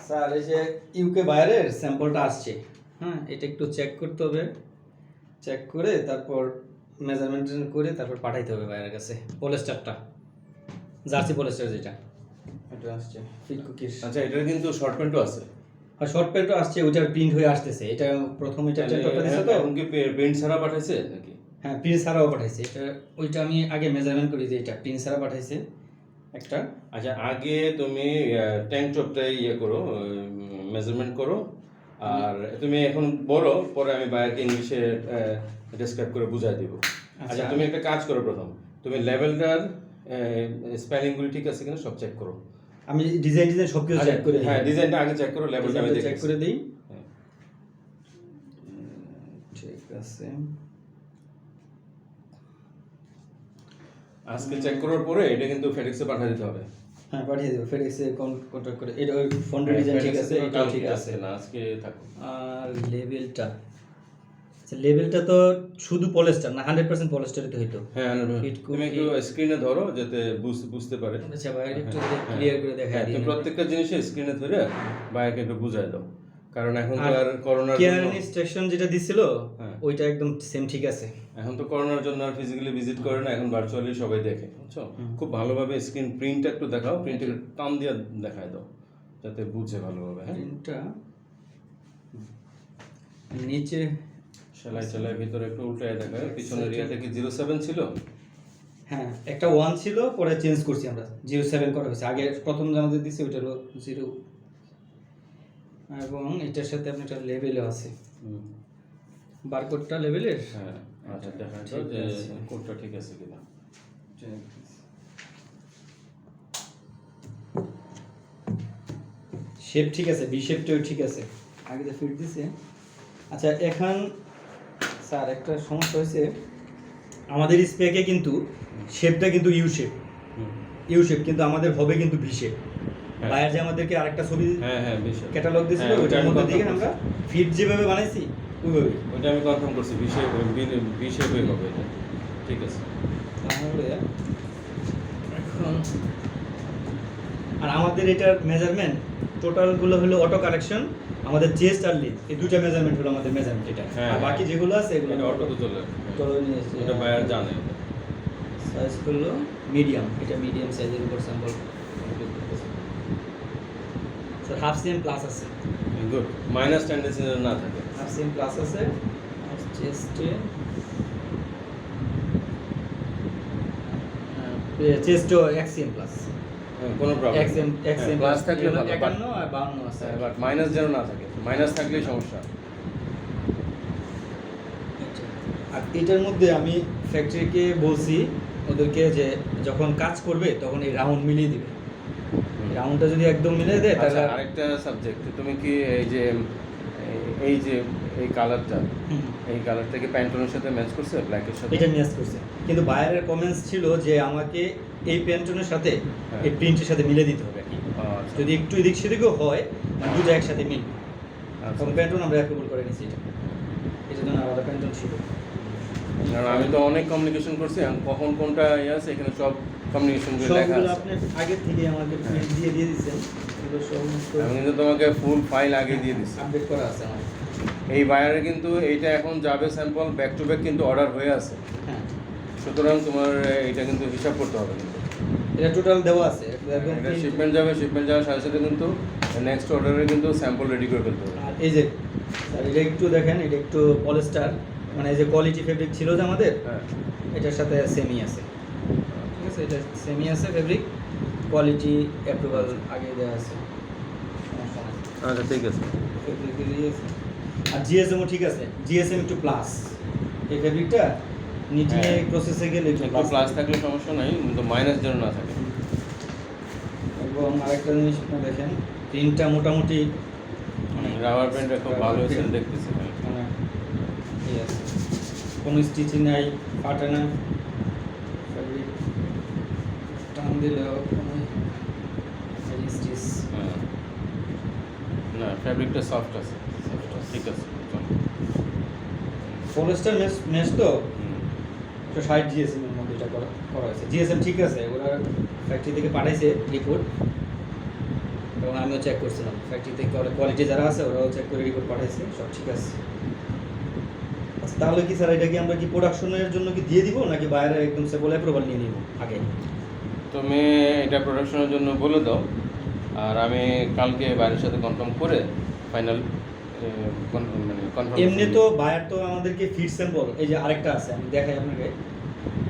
Sir এই যে UK বাইরের স্যাম্পলটা আসছে, হ্যাঁ এটা একটু চেক করতে হবে, চেক করে তারপর মেজারমেন্ট করে তারপর পাঠাইতে হবে বাইরের কাছে। পলিস্টারটা জার্সি পলিস্টার যেটা এটা আসছে ফিট কুকিজ। আচ্ছা, এটার কিন্তু শর্ট প্যান্টও আছে। আর শর্ট প্যান্টও আসছে, ওইটার প্রিন্ট হয়ে আসতেছে। এটা প্রথম এটা টেম্পলেটটা দিছে তো, এখন কি প্রিন্ট ছাড়া পাঠাইছে নাকি? হ্যাঁ প্রিন্ট ছাড়াও পাঠাইছে। এটা ওইটা আমি আগে মেজারমেন্ট করি যে এটা প্রিন্ট ছাড়া পাঠাইছে একটা। আচ্ছা, আগে তুমি ট্যাঙ্ক টপটা করো, মেজারমেন্ট করো, আর তুমি এখন বলো, পরে আমি বাইরকে ইংলিশে ডেসক্রাইব করে বুঝাই দিব। আচ্ছা, তুমি একটা কাজ করো, প্রথম তুমি লেভেলটার স্পেলিংগুলি ঠিক আছে কিনা সব চেক করো। আমি ডিজাইন সব কিছু চেক করে দিই। হ্যাঁ, ডিজাইনটা আগে চেক করো, লেভেলটা আমি চেক করে দিই। হ্যাঁ, ঠিক আছে। আজকে চেক করার পরে এটা কিন্তু ফেডেক্সে পাঠিয়ে দিতে হবে। হ্যাঁ পাঠিয়ে দেবো, ফেডেক্সে কন্ট্যাক্ট করে। এটা ওই ফন্টের ডিজাইন ঠিক আছে, এটাও ঠিক আছে না, আজকে থাকো। আর লেভেলটা, আচ্ছা লেভেলটা তো শুধু পলিস্টার না, 100% পলিস্টারই হইতো। হ্যাঁ, তুমি একটু স্ক্রিনে ধরো যাতে বুঝতে পারে। আচ্ছা ভাই একটু ক্লিয়ার করে দেখাই দিই। তুমি প্রত্যেকটা জিনিসই স্ক্রিনে ধরে বাইরে একটু বুঝাই দাও, কারণ এখন তো আর করোনার কেয়ার জন্য ইনস্ট্রাকশন যেটা দিছিল ওইটা একদম সেম ঠিক আছে। এখন তো করোনার জন্য আর ফিজিক্যালি ভিজিট করে না, এখন ভার্চুয়ালি সবাই দেখে, বুঝছো? খুব ভালোভাবে স্ক্রিন প্রিন্টটা একটু দেখাও, প্রিন্টের টান দিয়ে দেখায় দাও যাতে বুঝে ভালোভাবে। হ্যাঁ, প্রিন্টটা নিচে সেলাই ভিতরে একটু উল্টায় দেখায়। পিছনের ইয়েটা কি 07 ছিল? হ্যাঁ একটা 1 ছিল, পরে চেঞ্জ করছি আমরা, 07 করা হয়েছে। আগে প্রথম আমাদের দিছে ওইটা হলো 0, এবং এটার সাথে আপনার একটা লেভেলও আছে, বারকোডটা লেভেলের। হ্যাঁ, আচ্ছা দেখা যাচ্ছে যে কোডটা ঠিক আছে কিনা। শেপ ঠিক আছে, বি শেপটাও ঠিক আছে, আগে যে ফিট দিছে। আচ্ছা এখন স্যার একটা সমস্যা হয়েছে, আমাদের স্পেকে কিন্তু শেপটা কিন্তু ইউ শেপ, কিন্তু আমাদের হবে কিন্তু ভি শেপ। বাইরে যে আমাদেরকে আরেকটা ছবি ক্যাটালগ দিয়েছিল, ওইটার মধ্যে দিয়ে আমরা ফিট যেভাবে বানাইছি ওইভাবে। ওইটা আমি কনফার্ম করছি, ভি শেপই হবে এটা। ঠিক আছে। তাহলে এখন আর আমাদের এটার মেজারমেন্ট টোটালগুলো হলো অটো কারেকশন, আমাদের চেস্ট আর লিড এই দুটো মেজারমেন্ট হলো আমাদের মেজারমেন্ট এটা। আর বাকি যেগুলো আছে এগুলো অটো তো চলে নিয়ে এসেছি। এটা বায়ার জানে। সাইজ করলো মিডিয়াম, এটা মিডিয়াম সাইজের উপর sample. Sir half CM plus আছে। গুড, মাইনাস টেন্ডেন্সি না থাকে। হাফ সিএম প্লাস আছে। আর চেস্টও এক্সিএম প্লাস। কোনো প্রবলেম এক্সএম প্লাস থাকলে ভালো, 51 আর 52 আছে। বাট মাইনাস যেন না থাকে, মাইনাস থাকলেই সমস্যা। আর এটার মধ্যে আমি ফ্যাক্টরিকে বলছি ওদেরকে যে যখন কাজ করবে তখন এই রাউন্ড মিলিয়ে দিবে। রাউন্ডটা যদি একদম মিলিয়ে দেয় তাহলে আরেকটা সাবজেক্ট, তুমি কি এই যে এই কালারটা কি প্যান্টনের সাথে ম্যাচ করছে, ব্ল্যাকের সাথে? এটা ম্যাচ করছে, কিন্তু বাইরের কমেন্টস ছিল যে আমাকে এই প্যান্টনের সাথে এই প্রিন্টের সাথে মিলে দিতে হবে আর কি। যদি একটু এদিক সেদিকেও হয় দুটো একসাথে মিলবে। তখন প্যান্টন আমরা অ্যাপ্রুভাল করে নিয়েছি, এটার জন্য আলাদা প্যান্টন ছিল। কারণ আমি তো অনেক কমিউনিকেশন করছি, কখন কোনটা আছে এখানে সব কমিউনিকেশন করে লেখা আছে। আপনি আগে থেকে আমাকে প্রিন্ট দিয়ে দিয়েছেন, এগুলো সমস্ত আমি কিন্তু তোমাকে ফুল ফাইল আগে দিয়ে দিচ্ছি, আপডেট করা আছে আমার। এই বায়ারে কিন্তু এইটা এখন যাবে স্যাম্পল ব্যাক টু ব্যাক কিন্তু অর্ডার হয়ে আছে। হ্যাঁ, সুতরাং তোমার এটা কিন্তু হিসাব করতে হবে কিন্তু। এটা টোটাল দেওয়া আছে একদম। এটা শিপমেন্ট যাওয়ার সাথে সাথে কিন্তু নেক্সট অর্ডারে কিন্তু স্যাম্পল রেডি করে ফেলতে হবে। আর এই যে স্যার এটা একটু দেখেন, এটা একটু পলিস্টার, মানে এই যে কোয়ালিটি ফেব্রিক ছিল যে আমাদের, এটার সাথে সেমি আছে। ঠিক আছে, এটা সেমি আছে ফেব্রিক, কোয়ালিটি অ্যাপ্রুভাল আগে দেওয়া আছে। আচ্ছা ঠিক আছে। আর জিএসএমও ঠিক আছে, জিএসএম একটু প্লাস। এই ফেব্রিকটা নিটিং প্রসেসে গেলে একটু প্লাস থাকলে সমস্যা নাই, কিন্তু মাইনাস যেন না থাকে। এবং আরেকটা জিনিস আপনি দেখেন, প্রিন্টটা মোটামুটি রাবার প্রিন্টটা খুব ভালো হয়েছে দেখতেছি। কোনো স্টিচিং নাই, ফাটে না, ফেব্রিক টান দিলেও কোনো স্টিচ না, ফেব্রিকটা সফট আছে, ঠিক আছে। পলিস্টার মেশ তো 60 জিএসএম এর মধ্যে এটা করা হয়েছে। জিএসএম ঠিক আছে, ওরা ফ্যাক্টরি থেকে পাঠাইছে রিপোর্ট, এবং আমিও চেক করছিলাম ফ্যাক্টরিতে কোয়ালিটি যারা আছে ওরাও চেক করে রিপোর্ট পাঠাইছে, সব ঠিক আছে। আচ্ছা তাহলে কি স্যার এটা কি আমরা কি প্রোডাকশনের জন্য কি দিয়ে দিব নাকি বাইরে একদম স্যাম্পল অ্যাপ্রুভাল নিয়ে নিব আগে? তুমি এটা প্রোডাকশনের জন্য বলে দাও, আর আমি কালকে বাইরের সাথে কনফার্ম করে ফাইনাল মানে কনফার্ম। এমনি তো বায়ার তো আমাদেরকে ফিট স্যাম্পল, এই যে আরেকটা আছে আমি দেখাই আপনাকে,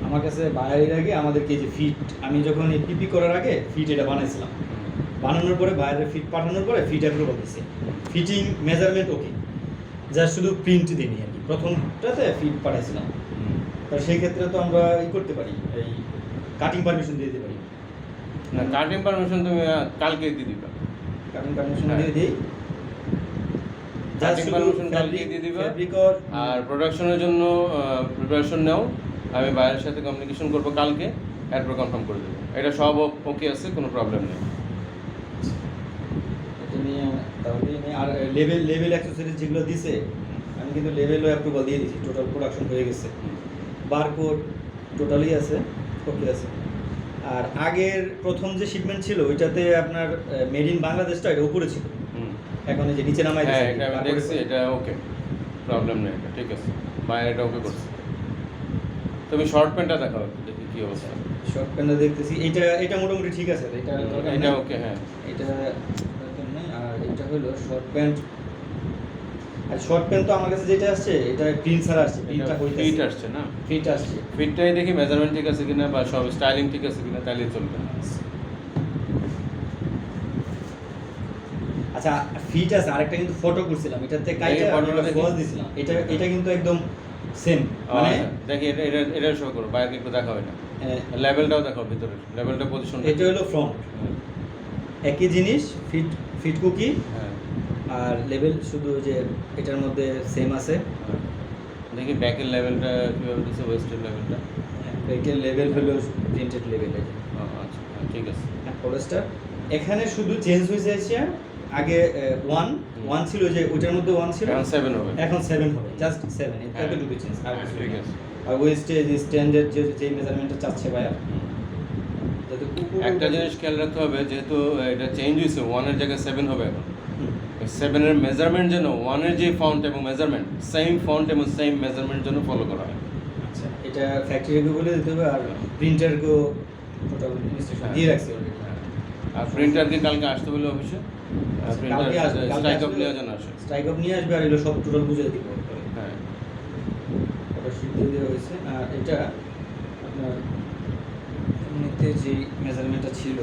আমার কাছে বায়ারের আগে আমাদেরকে যে ফিট, আমি যখন এই পিপি করার আগে ফিট এটা বানাইছিলাম, বানানোর পরে বাইরের ফিট পাঠানোর পরে ফিট অ্যাপ্রুভাল দিছে, ফিটিং মেজারমেন্ট ওকে, যা শুধু প্রিন্ট দিইনি আর কি, প্রথমটাতে ফিট পাঠাইছিলাম। তো সেই ক্ষেত্রে তো আমরা করতে পারি, এই কাটিং পারমিশন দিয়ে দিতে পারি। না, কাটিং পারমিশন তুমি কালকে দিয়ে দিবা। কাটিং পারমিশন দিয়ে দিই, কাটিং পারমিশন কালকে দিয়ে দিবা। আর প্রোডাকশনের জন্য প্রিপারেশন নাও, আমি বাইরের সাথে কমিউনিকেশন করবো কালকে, এরপর কনফার্ম করে দেবো। এটা সব ওকে আছে, কোনো প্রবলেম নেই। এটা নিয়ে তাহলে আর লেভেল অ্যাক্সেসরিজ যেগুলো দিছে আমি কিন্তু লেভেলও অ্যাপ্রুভাল দিয়ে দিয়েছি, টোটাল প্রোডাকশন হয়ে গেছে, বারকোড টোটালি আছে, ওকে আছে। আর আগের প্রথম যে শিপমেন্ট ছিল ওইটাতে আপনার মেড ইন বাংলাদেশটা এটা উপরে ছিল, এখন এই যে নিচে নামাই হ্যাঁ এটা আমি দেখছি, এটা ওকে, প্রবলেম নেই, এটা ঠিক আছে, বাইরে এটা ওকে করছে। তুমি শর্ট প্যান্টটা দেখাও, দেখি কি অবস্থা। শর্ট প্যান্টটা দেখতেছি, এটা মোটামুটি ঠিক আছে, এটা ওকে। হ্যাঁ এটা দরকার নেই। আর এটা হলো শর্ট প্যান্ট, আর শর্ট প্যান্ট তো আমার কাছে যেটা আসছে এটা প্রিন্ট ছাড়া আসছে, প্রিন্টটা হইছে ফিট আসছে না, ফিট আসছে, ফিটটাই দেখি মেজারমেন্ট ঠিক আছে কিনা বা সব স্টাইলিং ঠিক আছে কিনা, তাহলে চলবে। আচ্ছা ফিট আছে, আরেকটা কিন্তু ফটো করছিলাম এটাতে কাইটা ফটোটা ফোজ দিছিলাম, এটা কিন্তু একদম সেম, মানে দেখি এটা শো করো, বাইরে একটু দেখাও, এটা লেভেলটাও দেখাও, ভিতরে লেভেলটা পজিশন। এটা হলো ফ্রন্ট, একই জিনিস, ফিট কুকি, হ্যাঁ, আর লেভেল শুধু যে এটার মধ্যে সেম আছে। দেখি ব্যাকের লেভেলটা কীভাবে দিচ্ছে, ওয়েস্টের লেভেলটা। ব্যাকের লেভেল হলো প্রিন্টেড লেভেল। আচ্ছা ঠিক আছে। ফরেস্টার এখানে শুধু চেঞ্জ হয়েছে, এসে আগে 1 ছিল, যে ওইটার মধ্যে 1 ছিল, এখন 7 হবে, এখন 7 হবে, জাস্ট 7, এতটুকু চেঞ্জ। আর ঠিক আছে। আর ওয়েস্টে যে স্ট্যান্ডার্ড যে মেজারমেন্টটা চাচ্ছে ভাইয়া, একটা জিনিস খেয়াল রাখতে হবে, যেহেতু এটা চেঞ্জ হয়েছে, 1 এর জায়গায় 7 হবে এখন। 7 এর মেজারমেন্ট যেন 1 এর যে ফন্ট এবং মেজারমেন্ট সেম ফন্ট এবং সেম মেজারমেন্ট যেন ফলো করা হয়। আচ্ছা এটা ফ্যাক্টরিকে বলে দিতে হবে, আর প্রিন্টারকেও টোটাল ইনস্ট্রাকশন দিয়ে রাখছি অলরেডি। আর প্রিন্টারকে কালকে আসতে বলে অফিসে, প্রিন্টার স্ট্রাইক আপ নিয়ে যেন আসে, স্ট্রাইক আপ নিয়ে আসবে, আর এগুলো সব টোটাল বুঝিয়ে দিব। হ্যাঁ ওটা শিট দিয়ে দেওয়া হয়েছে। আর এটা আপনার এমনিতে যে মেজারমেন্টটা ছিল,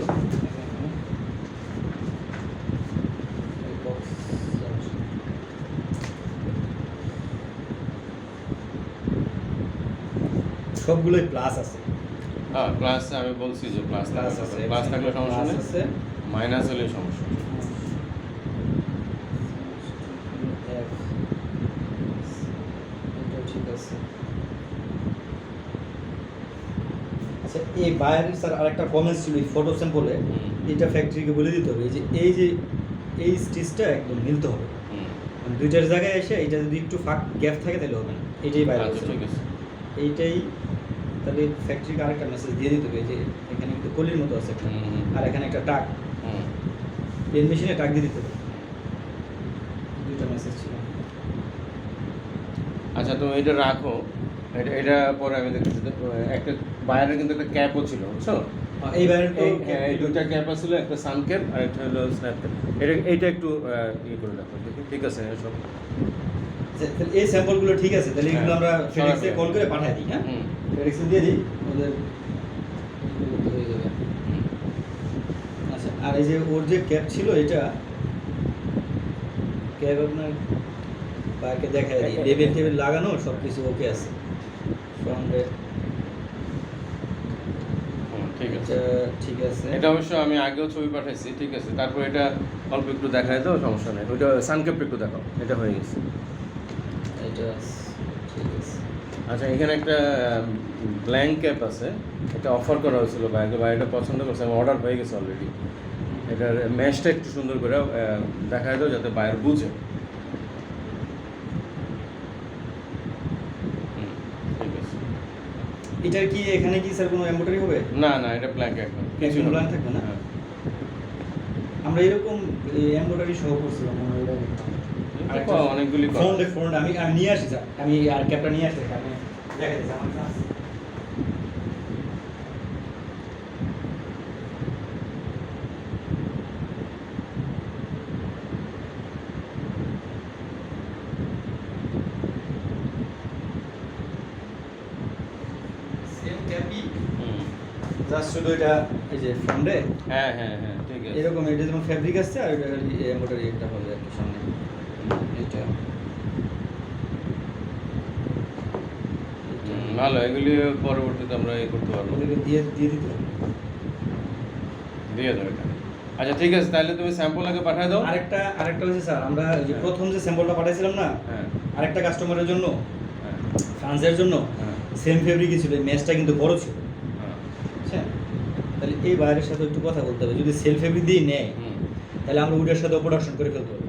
সবগুলোই প্লাস আছে। হ্যাঁ প্লাস, আমি বলছি যে প্লাস আছে, প্লাস থাকলে সমস্যা নেই, আছে, মাইনাস হলে সমস্যা। ঠিক আছে। আচ্ছা এই বাইরের স্যার আরেকটা কমেন্টস ছিল এই ফটো স্যাম্পলে, এটা ফ্যাক্টরিকে বলে দিতে হবে যে এই স্টিচটা একদম মিলতে হবে, মানে দুইটার জায়গায় এসে এটা যদি একটু ফাঁক গ্যাপ থাকে তাহলে হবে না, এটাই বাইরে। আচ্ছা ঠিক আছে, এইটাই তাহলে ফ্যাক্টরিকে আরেকটা মেসেজ দিয়ে দিতে হবে যে এখানে কিন্তু কলির মতো আছে একটা, আর এখানে একটা টাক, পেন মেশিনে টাক দিয়ে দিতে হবে, দুইটা মেসেজ ছিল। আচ্ছা তুমি এটা রাখো, এটা পরে আমি দেখতে, একটা বাইরে কিন্তু একটা ক্যাপও ছিল, বুঝছো? এই বাইরের তো এই দুইটা ক্যাপ আছিল, একটা সান ক্যাপ আর একটা হলো স্ন্যাপ ক্যাপ। এইটা একটু ইয়ে করে রাখো, ঠিক আছে সব। এই স্যাম্পলগুলো ঠিক আছে, তাহলে এগুলো আমরা ফেডেক্সে কল করে পাঠিয়ে দিই। হ্যাঁ ফেডেক্সে দিয়ে দিই, ওদের হয়ে যাবে। আচ্ছা আর এই যে ওর যে ক্যাপ ছিল, এটা ক্যাপ আপনার বাইকে দেখা যায়, লেবেল টেবিল লাগানো সব কিছু ওকে আছে ফ্রন্টে। ঠিক আছে, ঠিক আছে। এটা অবশ্য আমি আগেও ছবি পাঠাইছি, ঠিক আছে। তারপর এটা অল্প একটু দেখাই দাও, সমস্যা নেই। ওইটা সানক্যাপ একটু দেখাও, এটা হয়ে গেছে। এটা ঠিক আছে। আচ্ছা এখানে একটা ব্ল্যাঙ্ক ক্যাপ আছে, এটা অফার করা হয়েছিল বাইরে, বাইরেটা পছন্দ করছে, আমার অর্ডার হয়ে গেছে অলরেডি। এটার ম্যাচটা একটু সুন্দর করে দেখাই দাও যাতে বাইরে বুঝে। এটার কি এখানে কি স্যার কোনো এমব্রয়ডারি হবে? না না, এটা ব্ল্যাঙ্ক একদম, কিছু ব্ল্যাঙ্ক থাকবে না। আমরা এরকম এমব্রয়ডারি সহ করছিলাম মনে হয় এরকম। আরেকটা অনেকগুলি ফ্রন্ট আমি নিয়ে আসি স্যার, আমি আর ক্যাপটা নিয়ে আসি, আমি দেখাচ্ছি আমার কাছে। সেম ক্যাপি, জাস্ট শুধু এটা এই যে ফ্রন্টে হ্যাঁ হ্যাঁ হ্যাঁ ঠিক আছে। এরকম, এটা যেমন ফ্যাব্রিক আসছে আর এটা এমব্রয়ডারি একটা হবে আর কি সামনে এটা। ভালো, এগুলি পরবর্তীতে আমরা করতে পারবো, ওদেরকে দিয়ে দিতে হবে। দিয়ে দেবো এটা। আচ্ছা ঠিক আছে, তাহলে তুমি স্যাম্পল আগে পাঠিয়ে দাও। আরেকটা হচ্ছে স্যার, আমরা যে প্রথম যে স্যাম্পলটা পাঠাইছিলাম না, হ্যাঁ আরেকটা কাস্টমারের জন্য, হ্যাঁ ফ্রান্সের জন্য, হ্যাঁ সেম ফেব্রিকই ছিল, ম্যাচটা কিন্তু বড় ছিল, হ্যাঁ। বুঝছেন? তাহলে এই বাইরের সাথে একটু কথা বলতে হবে, যদি সেল ফেব্রিক দিয়ে নেয় তাহলে আমরা ওটার সাথে প্রোডাকশন করে ফেলতে হবে।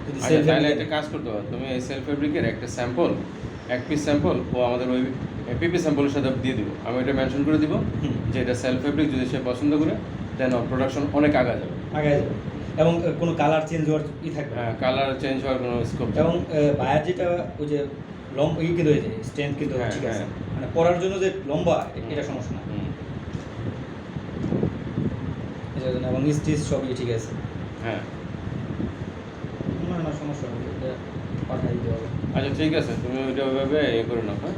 যদি আচ্ছা সেল তাহলে ফেব্রিক একটা কাজ করতে হবে, তুমি এই সেলফ ফেব্রিকের একটা স্যাম্পল, এক পিস স্যাম্পল ও আমাদের ওই পিপি স্যাম্পলের সাথে দিয়ে দিব, আমি এটা মেনশন করে দিব যে এটা সেলফ ফেব্রিক, যদি সে পছন্দ করে দেন প্রোডাকশন অনেক আগা যাবে, আগে যাবে, এবং কোনো কালার চেঞ্জ হওয়ার থাকবে না। হ্যাঁ কালার চেঞ্জ হওয়ার কোনো স্কোপ এবং বায়ার যেটা ওই যে কিন্তু হয়ে যায় স্ট্রেংথ কিন্তু হ্যাঁ, ঠিক আছে, হ্যাঁ। মানে পরার জন্য যে লম্বা এটা সমস্যা না, এটার জন্য, এবং স্টিচ সবই ঠিক আছে, হ্যাঁ। না সমস্যা নেই, এটা পাঠাই দিতে হবে। আচ্ছা ঠিক আছে, তুমি ওইটা ওইভাবে করে নাও, হ্যাঁ।